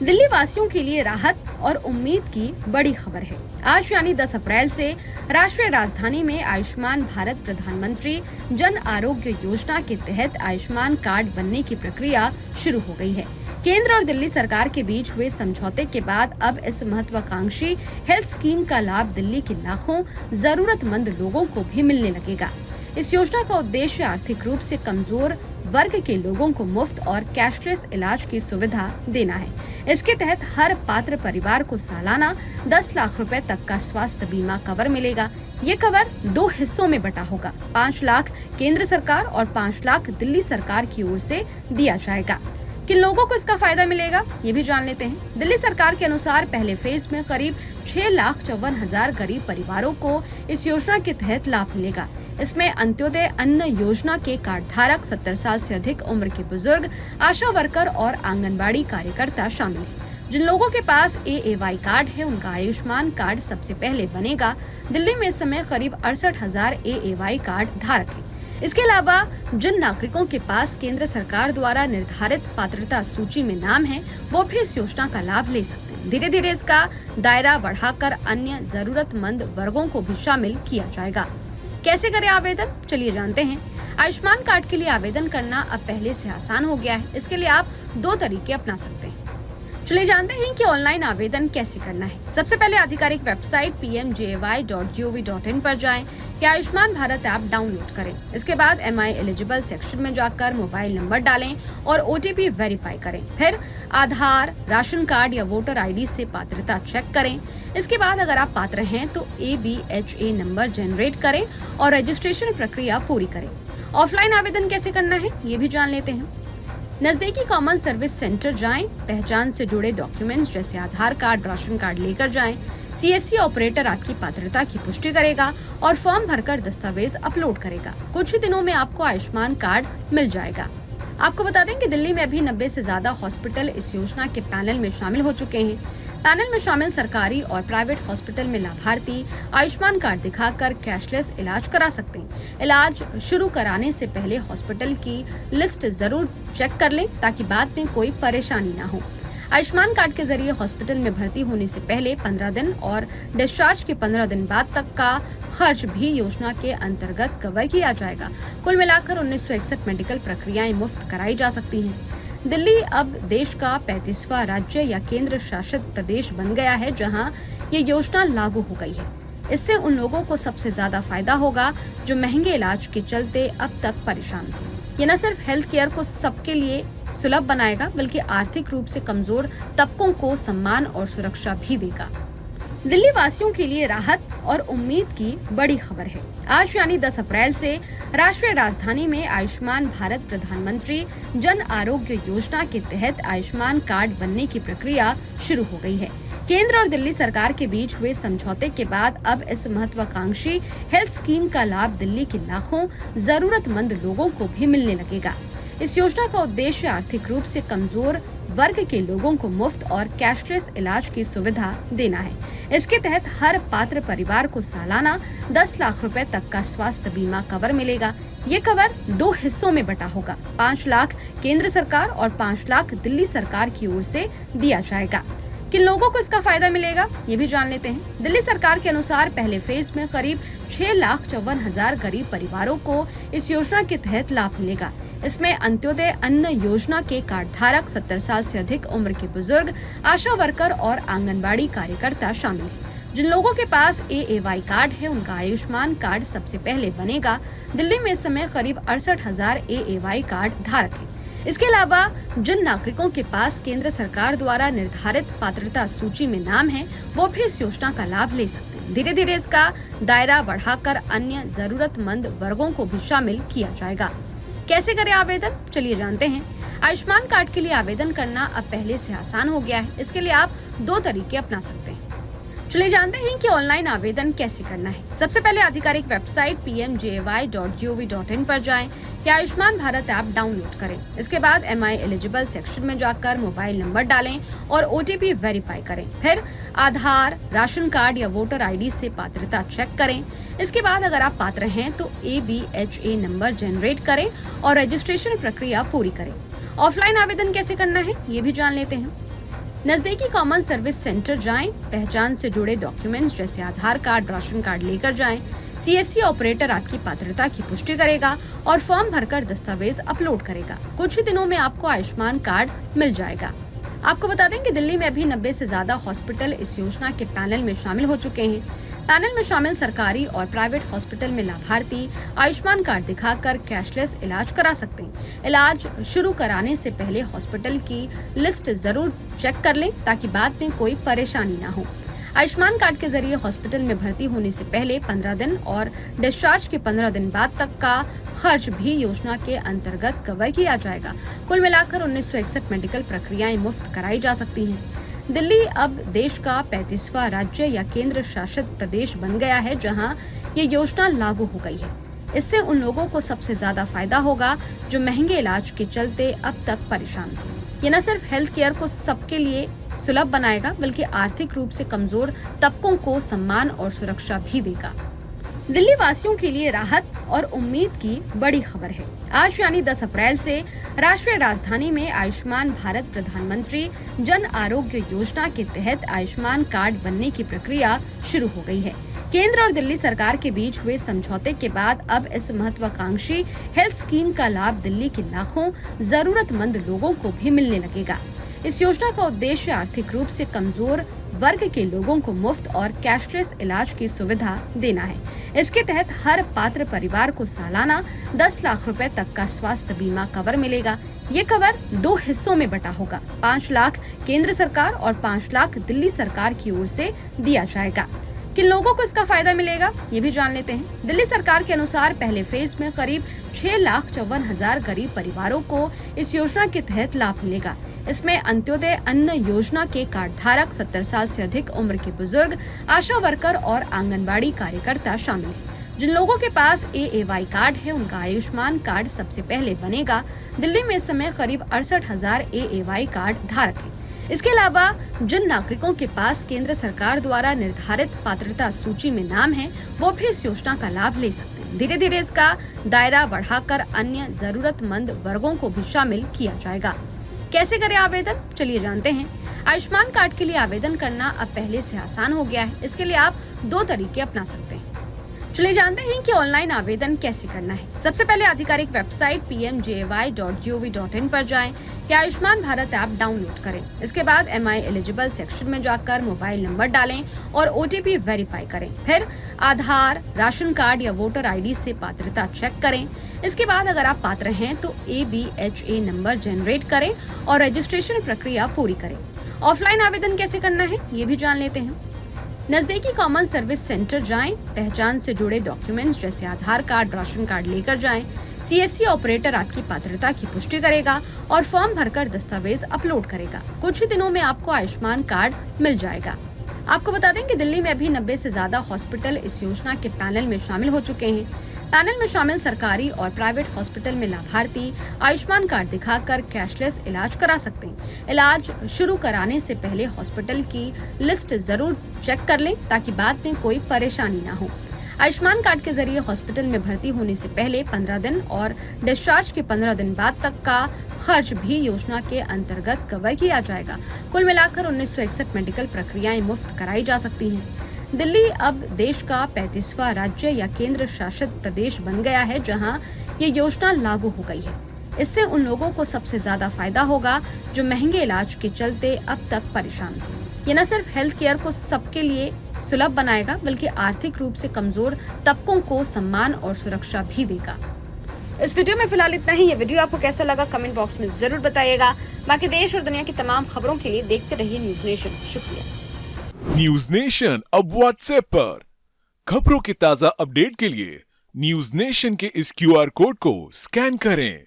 दिल्ली वासियों के लिए राहत और उम्मीद की बड़ी खबर है। आज यानी 10 अप्रैल से राष्ट्रीय राजधानी में आयुष्मान भारत प्रधानमंत्री जन आरोग्य योजना के तहत आयुष्मान कार्ड बनने की प्रक्रिया शुरू हो गई है। केंद्र और दिल्ली सरकार के बीच हुए समझौते के बाद अब इस महत्वाकांक्षी हेल्थ स्कीम का लाभ दिल्ली के लाखों जरूरतमंद लोगों को भी मिलने लगेगा। इस योजना का उद्देश्य आर्थिक रूप से कमजोर वर्ग के लोगों को मुफ्त और कैशलेस इलाज की सुविधा देना है। इसके तहत हर पात्र परिवार को सालाना 10 लाख रुपए तक का स्वास्थ्य बीमा कवर मिलेगा। ये कवर 2 हिस्सों में बटा होगा। 5 लाख केंद्र सरकार और 5 लाख दिल्ली सरकार की ओर से दिया जाएगा। किन लोगों को इसका फायदा मिलेगा, ये भी जान लेते हैं। दिल्ली सरकार के अनुसार पहले फेज में करीब 6,54,000 गरीब परिवारों को इस योजना के तहत लाभ मिलेगा। इसमें अंत्योदय अन्न योजना के कार्ड धारक, 70 साल से अधिक उम्र के बुजुर्ग, आशा वर्कर और आंगनबाड़ी कार्यकर्ता शामिल हैं। जिन लोगों के पास AAY कार्ड है, उनका आयुष्मान कार्ड सबसे पहले बनेगा। दिल्ली में इस समय करीब 68,000 AAY कार्ड धारक हैं। इसके अलावा जिन नागरिकों के पास केंद्र सरकार द्वारा निर्धारित पात्रता सूची में नाम है, वो भी इस योजना का लाभ ले सकते हैं। धीरे धीरे इसका दायरा बढ़ाकर अन्य जरूरतमंद वर्गों को भी शामिल किया जाएगा। कैसे करें आवेदन, चलिए जानते हैं। आयुष्मान कार्ड के लिए आवेदन करना अब पहले से आसान हो गया है। इसके लिए आप 2 तरीके अपना सकते हैं। चलिए जानते हैं कि ऑनलाइन आवेदन कैसे करना है। सबसे पहले आधिकारिक वेबसाइट pmjay.gov.in पर जाएं या आयुष्मान भारत ऐप डाउनलोड करें। इसके बाद MI एलिजिबल सेक्शन में जाकर मोबाइल नंबर डालें और OTP वेरीफाई करें। फिर आधार, राशन कार्ड या वोटर ID से पात्रता चेक करें। इसके बाद अगर आप पात्र हैं तो ABHA नंबर जनरेट करें और रजिस्ट्रेशन प्रक्रिया पूरी करें। ऑफलाइन आवेदन कैसे करना है, ये भी जान लेते हैं। नजदीकी कॉमन सर्विस सेंटर जाएं, पहचान से जुड़े डॉक्यूमेंट्स जैसे आधार कार्ड, राशन कार्ड लेकर जाएं। CSC ऑपरेटर आपकी पात्रता की पुष्टि करेगा और फॉर्म भरकर दस्तावेज अपलोड करेगा। कुछ ही दिनों में आपको आयुष्मान कार्ड मिल जाएगा। आपको बता दें कि दिल्ली में अभी 90 से ज्यादा हॉस्पिटल इस योजना के पैनल में शामिल हो चुके हैं। पैनल में शामिल सरकारी और प्राइवेट हॉस्पिटल में लाभार्थी आयुष्मान कार्ड दिखाकर कैशलेस इलाज करा सकते हैं। इलाज शुरू कराने से पहले हॉस्पिटल की लिस्ट जरूर चेक कर लें ताकि बाद में कोई परेशानी ना हो। आयुष्मान कार्ड के जरिए हॉस्पिटल में भर्ती होने से पहले 15 दिन और डिस्चार्ज के 15 दिन बाद तक का खर्च भी योजना के अंतर्गत कवर किया जाएगा। कुल मिलाकर 1961 मेडिकल प्रक्रियाएं मुफ्त कराई जा सकती हैं। दिल्ली अब देश का 35वां राज्य या केंद्र शासित प्रदेश बन गया है जहां ये योजना लागू हो गई है। इससे उन लोगों को सबसे ज्यादा फायदा होगा जो महंगे इलाज के चलते अब तक परेशान थे। ये न सिर्फ हेल्थ केयर को सबके लिए सुलभ बनाएगा बल्कि आर्थिक रूप से कमजोर तबकों को सम्मान और सुरक्षा भी देगा। दिल्ली वासियों के लिए राहत और उम्मीद की बड़ी खबर है। आज यानी 10 अप्रैल से राष्ट्रीय राजधानी में आयुष्मान भारत प्रधानमंत्री जन आरोग्य योजना के तहत आयुष्मान कार्ड बनने की प्रक्रिया शुरू हो गई है। केंद्र और दिल्ली सरकार के बीच हुए समझौते के बाद अब इस महत्वाकांक्षी हेल्थ स्कीम का लाभ दिल्ली के लाखों जरूरतमंद लोगों को भी मिलने लगेगा। इस योजना का उद्देश्य आर्थिक रूप से कमजोर वर्ग के लोगों को मुफ्त और कैशलेस इलाज की सुविधा देना है। इसके तहत हर पात्र परिवार को सालाना 10 लाख रुपए तक का स्वास्थ्य बीमा कवर मिलेगा। ये कवर 2 हिस्सों में बटा होगा। 5 लाख केंद्र सरकार और 5 लाख दिल्ली सरकार की ओर से दिया जाएगा। किन लोगों को इसका फायदा मिलेगा, ये भी जान लेते हैं। दिल्ली सरकार के अनुसार पहले फेज में करीब 6,54,000 गरीब परिवारों को इस योजना के तहत लाभ मिलेगा। इसमें अंत्योदय अन्न योजना के कार्ड धारक, 70 साल से अधिक उम्र के बुजुर्ग, आशा वर्कर और आंगनबाड़ी कार्यकर्ता शामिल हैं। जिन लोगों के पास AAY कार्ड है, उनका आयुष्मान कार्ड सबसे पहले बनेगा। दिल्ली में इस समय करीब 68,000 AAY कार्ड धारक हैं। इसके अलावा जिन नागरिकों के पास केंद्र सरकार द्वारा निर्धारित पात्रता सूची में नाम है, वो भी इस योजना का लाभ ले सकते हैं। धीरे धीरे इसका दायरा बढ़ाकर अन्य जरूरतमंद वर्गों को भी शामिल किया जाएगा। कैसे करें आवेदन, चलिए जानते हैं। आयुष्मान कार्ड के लिए आवेदन करना अब पहले से आसान हो गया है। इसके लिए आप 2 तरीके अपना सकते हैं। चलिए जानते हैं कि ऑनलाइन आवेदन कैसे करना है। सबसे पहले आधिकारिक वेबसाइट pmjay.gov.in पर जाएं या आयुष्मान भारत ऐप डाउनलोड करें। इसके बाद MI एलिजिबल सेक्शन में जाकर मोबाइल नंबर डालें और OTP वेरीफाई करें। फिर आधार, राशन कार्ड या वोटर ID से पात्रता चेक करें। इसके बाद अगर आप पात्र हैं तो ABHA नंबर जनरेट करें और रजिस्ट्रेशन प्रक्रिया पूरी करें। ऑफलाइन आवेदन कैसे करना है, ये भी जान लेते हैं। नजदीकी कॉमन सर्विस सेंटर जाएं, पहचान से जुड़े डॉक्यूमेंट्स जैसे आधार कार्ड, राशन कार्ड लेकर जाएं। सीएससी ऑपरेटर आपकी पात्रता की पुष्टि करेगा और फॉर्म भरकर दस्तावेज अपलोड करेगा। कुछ ही दिनों में आपको आयुष्मान कार्ड मिल जाएगा। आपको बता दें कि दिल्ली में अभी 90 से ज्यादा हॉस्पिटल इस योजना के पैनल में शामिल हो चुके हैं। पैनल में शामिल सरकारी और प्राइवेट हॉस्पिटल में लाभार्थी आयुष्मान कार्ड दिखाकर कैशलेस इलाज करा सकते हैं। इलाज शुरू कराने से पहले हॉस्पिटल की लिस्ट जरूर चेक कर लें ताकि बाद में कोई परेशानी ना हो। आयुष्मान कार्ड के जरिए हॉस्पिटल में भर्ती होने से पहले 15 दिन और डिस्चार्ज के 15 दिन बाद तक का खर्च भी योजना के अंतर्गत कवर किया जाएगा। कुल मिलाकर 1961 मेडिकल प्रक्रियाएं मुफ्त कराई जा सकती हैं। दिल्ली अब देश का 35वां राज्य या केंद्र शासित प्रदेश बन गया है जहां ये योजना लागू हो गई है। इससे उन लोगों को सबसे ज्यादा फायदा होगा जो महंगे इलाज के चलते अब तक परेशान थे। ये न सिर्फ हेल्थ केयर को सबके लिए सुलभ बनाएगा बल्कि आर्थिक रूप से कमजोर तबकों को सम्मान और सुरक्षा भी देगा। दिल्ली वासियों के लिए राहत और उम्मीद की बड़ी खबर है। आज यानी 10 अप्रैल से राष्ट्रीय राजधानी में आयुष्मान भारत प्रधानमंत्री जन आरोग्य योजना के तहत आयुष्मान कार्ड बनने की प्रक्रिया शुरू हो गई है। केंद्र और दिल्ली सरकार के बीच हुए समझौते के बाद अब इस महत्वाकांक्षी हेल्थ स्कीम का लाभ दिल्ली के लाखों जरूरतमंद लोगों को भी मिलने लगेगा। इस योजना का उद्देश्य आर्थिक रूप से कमजोर वर्ग के लोगों को मुफ्त और कैशलेस इलाज की सुविधा देना है। इसके तहत हर पात्र परिवार को सालाना 10 लाख रुपए तक का स्वास्थ्य बीमा कवर मिलेगा। ये कवर 2 हिस्सों में बटा होगा। 5 लाख केंद्र सरकार और 5 लाख दिल्ली सरकार की ओर से दिया जाएगा। किन लोगों को इसका फायदा मिलेगा ये भी जान लेते हैं। दिल्ली सरकार के अनुसार पहले फेज में करीब 6,54,000 गरीब परिवारों को इस योजना के तहत लाभ मिलेगा। इसमें अंत्योदय अन्न योजना के कार्ड धारक, 70 साल से अधिक उम्र के बुजुर्ग, आशा वर्कर और आंगनबाड़ी कार्यकर्ता शामिल हैं। जिन लोगों के पास AAY कार्ड है उनका आयुष्मान कार्ड सबसे पहले बनेगा। दिल्ली में इस समय करीब 68,000 AAY कार्ड धारक हैं। इसके अलावा जिन नागरिकों के पास केंद्र सरकार द्वारा निर्धारित पात्रता सूची में नाम है वो भी इस योजना का लाभ ले सकते हैं। धीरे धीरे इसका दायरा बढ़ाकर अन्य जरूरतमंद वर्गों को भी शामिल किया जाएगा। कैसे करें आवेदन, चलिए जानते हैं। आयुष्मान कार्ड के लिए आवेदन करना अब पहले से आसान हो गया है। इसके लिए आप 2 तरीके अपना सकते हैं। चलिए जानते हैं कि ऑनलाइन आवेदन कैसे करना है। सबसे पहले आधिकारिक वेबसाइट pmjy.gov.in पर जाएं या आयुष्मान भारत ऐप डाउनलोड करें। इसके बाद MI एलिजिबल सेक्शन में जाकर मोबाइल नंबर डालें और OTP वेरीफाई करें। फिर आधार, राशन कार्ड या वोटर ID से पात्रता चेक करें। इसके बाद अगर आप पात्र हैं तो ABHA नंबर जनरेट करें और रजिस्ट्रेशन प्रक्रिया पूरी करें। ऑफलाइन आवेदन कैसे करना है ये भी जान लेते हैं। नजदीकी कॉमन सर्विस सेंटर जाएं, पहचान से जुड़े डॉक्यूमेंट्स जैसे आधार कार्ड, राशन कार्ड लेकर जाएं। सीएससी ऑपरेटर आपकी पात्रता की पुष्टि करेगा और फॉर्म भरकर दस्तावेज अपलोड करेगा। कुछ ही दिनों में आपको आयुष्मान कार्ड मिल जाएगा। आपको बता दें कि दिल्ली में अभी 90 से ज्यादा हॉस्पिटल इस योजना के पैनल में शामिल हो चुके हैं। पैनल में शामिल सरकारी और प्राइवेट हॉस्पिटल में लाभार्थी आयुष्मान कार्ड दिखाकर कैशलेस इलाज करा सकते हैं। इलाज शुरू कराने से पहले हॉस्पिटल की लिस्ट जरूर चेक कर लें ताकि बाद में कोई परेशानी ना हो। आयुष्मान कार्ड के जरिए हॉस्पिटल में भर्ती होने से पहले 15 दिन और डिस्चार्ज के 15 दिन बाद तक का खर्च भी योजना के अंतर्गत कवर किया जाएगा। कुल मिलाकर 1961 मेडिकल प्रक्रियाएं मुफ्त कराई जा सकती हैं। दिल्ली अब देश का 35वां राज्य या केंद्र शासित प्रदेश बन गया है जहां ये योजना लागू हो गई है। इससे उन लोगों को सबसे ज्यादा फायदा होगा जो महंगे इलाज के चलते अब तक परेशान थे। ये न सिर्फ हेल्थ केयर को सबके लिए सुलभ बनाएगा बल्कि आर्थिक रूप से कमजोर तबकों को सम्मान और सुरक्षा भी देगा। इस वीडियो में फिलहाल इतना ही। ये वीडियो आपको कैसा लगा कमेंट बॉक्स में जरूर बताइएगा। बाकी देश और दुनिया की तमाम खबरों के लिए देखते रहिए न्यूज नेशन। शुक्रिया। न्यूज नेशन अब व्हाट्सएप पर खबरों के ताजा अपडेट के लिए न्यूज नेशन के इस QR कोड को स्कैन करें।